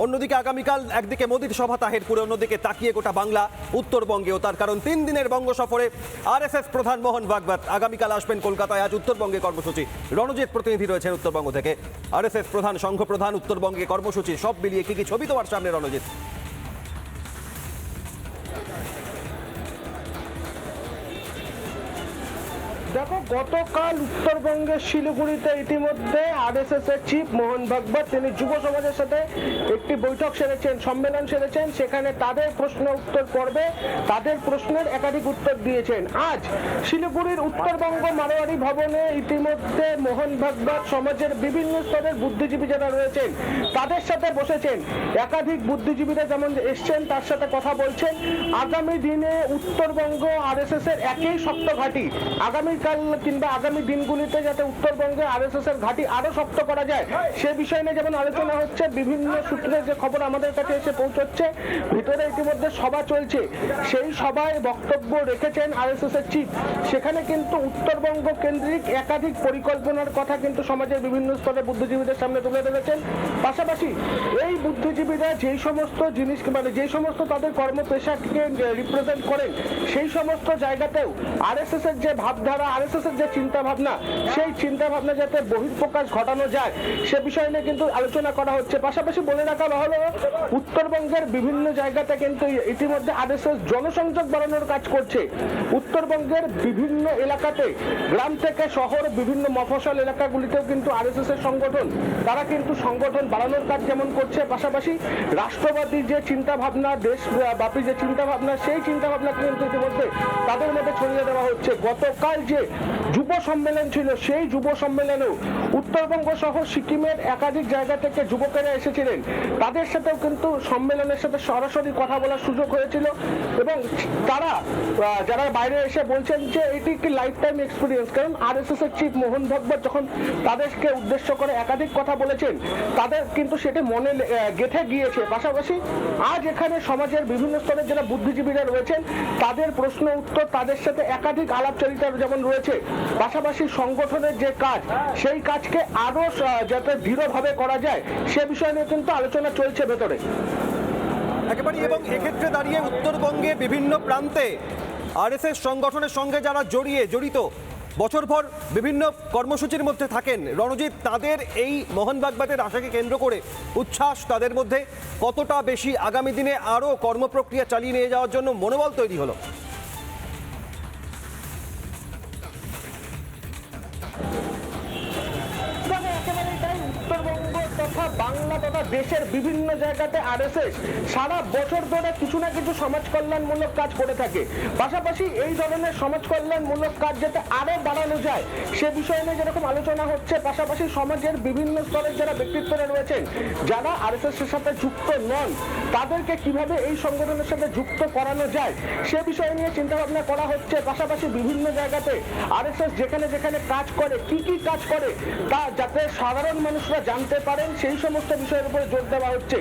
অন্যদিকে আগামীকাল একদিকে মোদির সভা তাহেরপুরে, অন্যদিকে তাকিয়ে গোটা বাংলা, উত্তরবঙ্গেও তার কারণ 3 দিনের বঙ্গ সফরে আরএসএস প্রধান মোহন ভাগবত আগামীকাল আসবেন কলকাতায়। আজ উত্তরবঙ্গে কর্মসূচি, রণজিৎ প্রতিনিধি রয়েছেন উত্তরবঙ্গ থেকে। আরএসএস প্রধান, সংঘ প্রধান, উত্তরবঙ্গে কর্মসূচি, সব মিলিয়ে কি কি ছবি তোমার সামনে রণজিৎ? দেখো, গতকাল উত্তরবঙ্গের শিলিগুড়িতে ইতিমধ্যে আরএসএস এর চিফ মোহন ভাগবত তিনি যুব সমাজের সাথে একটি বৈঠক সেরেছেন, সম্মেলন সেরেছেন। সেখানে তাদের প্রশ্ন উত্তর পর্বে তাদের প্রশ্নের একাধিক উত্তর দিয়েছেন। আজ শিলিগুড়ির উত্তরবঙ্গ মারোয়ারি ভবনে ইতিমধ্যে মোহন ভাগবত সমাজের বিভিন্ন স্তরের বুদ্ধিজীবী যারা রয়েছেন তাদের সাথে বসেছেন। একাধিক বুদ্ধিজীবীরা যেমন এসছেন তার সাথে কথা বলছেন। আগামী দিনে উত্তরবঙ্গ আরএসএস এর একই শক্ত ঘাঁটি, আগামীকাল কিংবা আগামী দিনগুলিতে যাতে উত্তরবঙ্গে আরএসএস এর ঘাঁটি আরো শক্ত করা যায় সে বিষয় নিয়ে যেমন আলোচনা হচ্ছে। বিভিন্ন সূত্রে যে খবর আমাদের কাছে এসে পৌঁছচ্ছে, ভিতরে ইতিমধ্যে সভা চলছে। সেই সভায় বক্তব্য রেখেছেন আরএসএস এর চিফ। সেখানে কিন্তু উত্তরবঙ্গ কেন্দ্রিক একাধিক পরিকল্পনার কথা কিন্তু সমাজের বিভিন্ন স্তরে বুদ্ধিজীবীদের সামনে তুলে ধরেছেন। পাশাপাশি এই বুদ্ধিজীবীরা যেই সমস্ত জিনিস মানে যেই সমস্ত তাদের কর্মপেশাকে রিপ্রেজেন্ট করেন সেই সমস্ত জায়গাতেও আরএসএস এর যে ভাবধারা, আরএসএস এর যে চিন্তা ভাবনা, সেই চিন্তা ভাবনা যাতে বহিঃপ্রকাশ ঘটানো যায় সে বিষয় নিয়ে কিন্তু আলোচনা করা হচ্ছে। পাশাপাশি বলে রাখা হলো, উত্তরবঙ্গের বিভিন্ন জায়গাতে কিন্তু ইতিমধ্যে আরএসএস জনসংযোগ বাড়ানোর কাজ করছে। উত্তরবঙ্গের বিভিন্ন এলাকাতে, গ্রাম থেকে শহর, বিভিন্ন মফস্বল এলাকাগুলিতেও কিন্তু আরএসএস এর সংগঠন, তারা কিন্তু সংগঠন বাড়ানোর কাজ যেমন করছে, পাশাপাশি রাষ্ট্রবাদী যে চিন্তা ভাবনা, দেশব্যাপী যে চিন্তা ভাবনা, সেই চিন্তা ভাবনা কিন্তু ইতিমধ্যে তাদের মধ্যে ছড়িয়ে দেওয়া হচ্ছে। গতকাল যে যুব সম্মেলন ছিল সেই যুব সম্মেলনেও উত্তরবঙ্গ সহ সিকিমের একাধিক জায়গা থেকে যুবকেরা এসেছিলেন। তাদের সাথেও কিন্তু সম্মেলনের সাথে সরাসরি কথা বলার সুযোগ হয়েছিল এবং তারা যারা বাইরে এসে বলছেন যে এটি একটি লাইফ টাইম এক্সপিরিয়েন্স। কারণ আরএসএস এর চিফ মোহন ভাগবত যখন তাদেরকে উদ্দেশ্য করে একাধিক কথা বলেছেন তাদের কিন্তু সেটি মনে গেঁথে গিয়েছে। পাশাপাশি আজ এখানে সমাজের বিভিন্ন স্তরের যারা বুদ্ধিজীবীরা রয়েছেন তাদের প্রশ্ন উত্তর, তাদের সাথে একাধিক আলাপচারিতা যেমন রয়েছে, পাশাপাশি সংগঠনের যে কাজ সেই কাজকে আরো যাতে দৃঢ়ভাবে করা যায় সে বিষয় নিয়ে কিন্তু আলোচনা চলছে ভেতরে একেবারে। এবং এক্ষেত্রে দাঁড়িয়ে উত্তরবঙ্গে বিভিন্ন প্রান্তে আরএসএস সংগঠনের সঙ্গে যারা জড়িত, বছরভর বিভিন্ন কর্মসূচির মধ্যে থাকেন, রণজিৎ, তাদের এই মোহন ভাগবতের আশাকে কেন্দ্র করে উচ্ছ্বাস তাদের মধ্যে কতটা বেশি আগামী দিনে আরও কর্মপ্রক্রিয়া চালিয়ে নিয়ে যাওয়ার জন্য মনোবল তৈরি হলো? বাংলা তথা দেশের বিভিন্ন জায়গাতে আরএসএস সারা বছর ধরে কিছু না কিছু সমাজ কল্যাণমূলক কাজ করে থাকে। পাশাপাশি এই ধরনের সমাজ কল্যাণমূলক কাজ যাতে আরো বাড়ানো যায় সে বিষয় নিয়ে যেরকম আলোচনা হচ্ছে, পাশাপাশি সমাজের বিভিন্ন স্তরের যারা ব্যক্তিত্বরা রয়েছেন যারা আরএসএস এর সাথে যুক্ত নন তাদেরকে কিভাবে এই সংগঠনের সাথে যুক্ত করানো যায় সে বিষয় নিয়ে চিন্তা ভাবনা করা হচ্ছে। পাশাপাশি বিভিন্ন জায়গাতে আরএসএস যেখানে যেখানে কাজ করে, কি কি কাজ করে তা যাতে সাধারণ মানুষরা জানতে পারেন সেই সমস্ত বিষয়ের উপরে জোর দেওয়া হচ্ছে।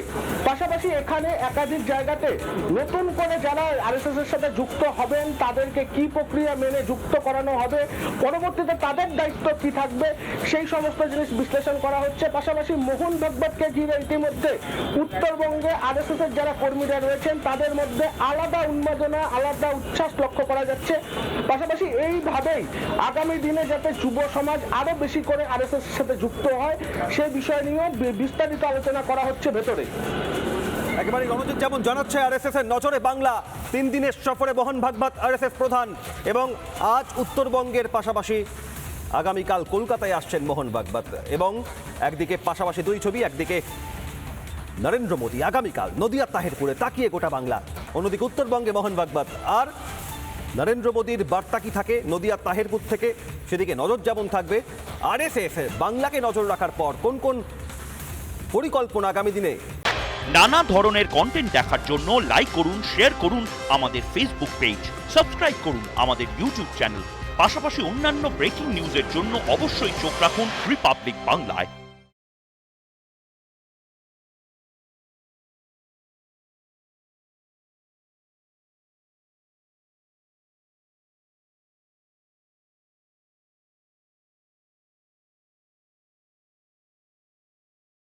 পাশাপাশি এখানে একাধিক জায়গাতে নতুন করে যারা আরএসএস এর সাথে যুক্ত হবেন তাদেরকে কি প্রক্রিয়া মেনে যুক্ত করানো হবে, পরবর্তীতে তাদের দায়িত্ব কি থাকবে সেই সমস্ত জিনিস বিশ্লেষণ করা হচ্ছে। পাশাপাশি মোহন ভাগবতকে ঘিরে ইতিমধ্যে উত্তরবঙ্গে আরএসএস এর যারা কর্মীরা রয়েছেন তাদের মধ্যে আলাদা উন্মাদনা, আলাদা উচ্ছ্বাস লক্ষ্য করা যাচ্ছে। পাশাপাশি এইভাবেই আগামী দিনে যাতে যুব সমাজ আরো বেশি করে আরএসএস এর সাথে যুক্ত হয় সেই বিষয় নিয়েও বিস্তারিত আলোচনা করা হচ্ছে ভেতরে। একেবারে রণজিৎ যেমন জানাচ্ছে, আরএসএস এর নজরে বাংলা, 3 দিনের সফরে মোহন ভাগবত আরএসএস প্রধান এবং আজ উত্তরবঙ্গের পাশাপাশি আগামীকাল কলকাতায় আসছেন মোহন ভাগবত। এবং একদিকে পাশাপাশি দুই ছবি, একদিকে নরেন্দ্র মোদী আগামীকাল নদিয়ার তাহেরপুরে তাকিয়ে গোটা বাংলা, অন্যদিকে উত্তরবঙ্গে মোহন ভাগবত। আর নরেন্দ্র মোদীর বার্তা কি থাকে নদিয়ার তাহেরপুর থেকে সেদিকে নজর যেমন থাকবে। আরএসএস বাংলাকে নজর রাখার পর কোন কোন পরিকল্পনা আগামী দিনে? নানা ধরনের কন্টেন্ট দেখার জন্য লাইক করুন, শেয়ার করুন আমাদের ফেসবুক পেজ, সাবস্ক্রাইব করুন আমাদের ইউটিউব চ্যানেল। পাশাপাশি অন্যান্য ব্রেকিং নিউজের জন্য অবশ্যই চোখ রাখুন রিপাবলিক বাংলায়।